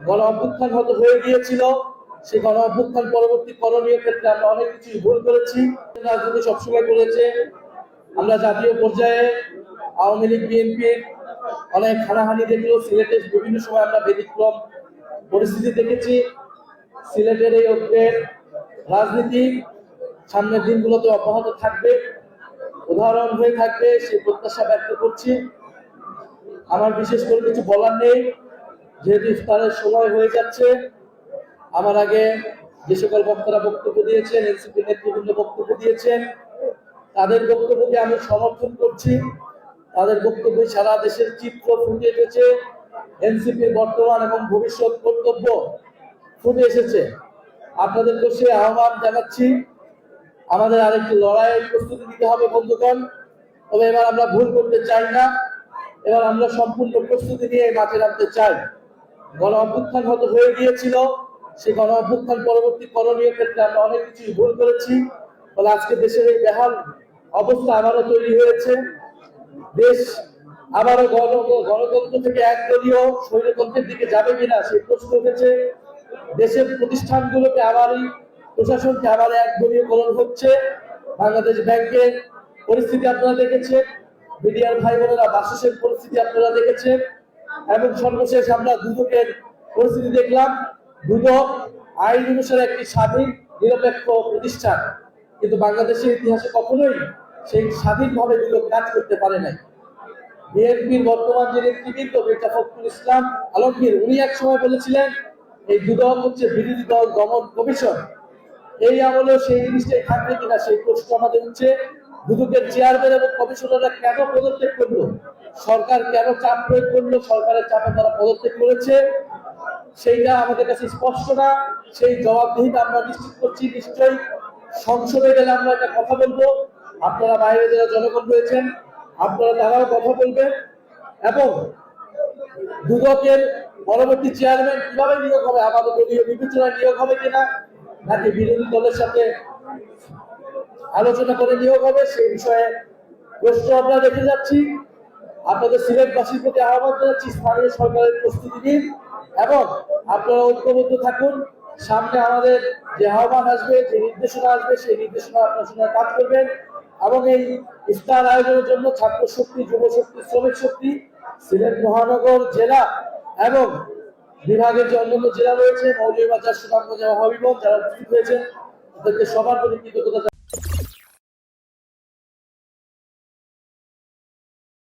গণ অভ্যুত্থান হয়তো হয়ে গিয়েছিল। সেই গণ অভ্যুত্থান পরবর্তী করণীয় ক্ষেত্রে আমরা অনেক কিছু ভুল করেছি, রাজনীতি সবসময় করেছে। আমরা জাতীয় পর্যায়ে আওয়ামী লীগ বিএনপির অনেক হানাহানি দেখলেও সিলেটের বিভিন্ন সময় আমরা ব্যতিক্রম পরিস্থিতি দেখেছি। সিলেটের এই ঐক্যের রাজনীতি সামনের দিনগুলোতে অব্যাহত থাকবে, উদাহরণ হয়ে থাকবে, সেই প্রত্যাশা ব্যক্ত করছি। আমার বিশেষ করে কিছু বলার নেই, যেহেতু ইফতারের সময় হয়ে যাচ্ছে। আমার আগে যে সকল বক্তারা বক্তব্য দিয়েছেন, এনসিপি নেতৃবৃন্দ বক্তব্য দিয়েছেন, তাদের বক্তব্যকে আমি সমর্থন করছি। তাদের বক্তব্যে সারা দেশের চিত্র ফুটে এসেছে, এনসিপির বর্তমান এবং ভবিষ্যৎ কর্তব্য ফুটে এসেছে। আপনাদেরকে সে আহ্বান জানাচ্ছি, আমাদের আরেকটি লড়াইয়ের প্রস্তুতি নিতে হবে বন্ধুগণ। তবে এবার আমরা ভুল করতে চাই না, এবার আমরা সম্পূর্ণ প্রস্তুতি নিয়ে মাঠে নামতে চাই। গণ অভ্যুত্থান হয়তো হয়ে গিয়েছিল, সেই গণ অভ্যুত্থান পরবর্তী করণীয় ক্ষেত্রে আমরা অনেক কিছু ভুল করেছি। ফলে আজকে দেশের এই বেহাল অবস্থা আবারও তৈরি হয়েছে। দেশ আবারও গণতন্ত্র থেকে একদলীয় স্বৈরতন্ত্রের দিকে যাবে কিনা সেই প্রশ্ন উঠেছে। দেশের প্রতিষ্ঠানগুলোকে আবারই, প্রশাসনকে আবার একদলীয়করণ হচ্ছে। বাংলাদেশ ব্যাংকের পরিস্থিতি আপনারা দেখেছেন, মিডিয়ার ভাই বোনেরা বাসের পরিস্থিতি আপনারা দেখেছেন, এবং সর্বশেষ আমরা দুদকের পরিস্থিতি দেখলাম। দুদক আইন অনুসারে একটি স্বাধীন নিরপেক্ষ প্রতিষ্ঠান, কিন্তু বাংলাদেশের ইতিহাসে কখনোই সেই স্বাধীনভাবে দুদক কাজ করতে পারে নাই। বিএনপির বর্তমান যে নেতৃবৃন্দ মির্জা ফখরুল ইসলাম আলমগীর, উনি এক সময় বলেছিলেন এই দুদক হচ্ছে বিরোধী দল দমন কমিশন। এই আমলেও সেই জিনিসটাই থাকবে কিনা সেই প্রশ্ন আমাদের উঠছে। দুদকের চেয়ারম্যান এবং কমিশনাররা কেন পদত্যাগ করলো, সরকার কেন চাপ প্রয়োগ করলো, সরকারের চাপে তারা পদত্যাগ করেছে, সেইটা আমাদের কাছে স্পষ্ট না। সেই জবাবদিহিতা আমরা নিশ্চিত করছি, নিশ্চয়ই সংসদে গেলে আমরা একটা কথা বলবো। আপনারা বাইরে যারা জনগণ রয়েছেন, আপনারা তারাও কথা বলবেন। এবং দুদকের পরবর্তী চেয়ারম্যান কিভাবে নিয়োগ হবে, আমাদের দলীয় বিবেচনায় নিয়োগ হবে কিনা, নাকি বিরোধী দলের সাথে আলোচনা করে নিয়োগ হবে, সেই বিষয়ে প্রশ্ন আমরা দেখে যাচ্ছি। আপনাদের সিলেটবাসীর প্রতি আহ্বান জানাচ্ছি, স্থানীয় সরকারের প্রস্তুতি নিন এবং আপনারা ঐক্যবদ্ধ থাকুন। সামনে আমাদের যে আহ্বান আসবে, যে নির্দেশনা আসবে, সেই নির্দেশনা আপনার সঙ্গে কাজ করবেন। এবং এই ইফতার আয়োজনের জন্য ছাত্র শক্তি, যুব শক্তি, শ্রমিক শক্তি, সিলেট মহানগর জেলা এবং বিভাগের যে অন্যান্য জেলা রয়েছে, মৌলভীবাজার, সুনামগঞ্জ এবং হবিগঞ্জ, যারা উপস্থিত হয়েছেন তাদেরকে সবার প্রতি কৃতজ্ঞতা।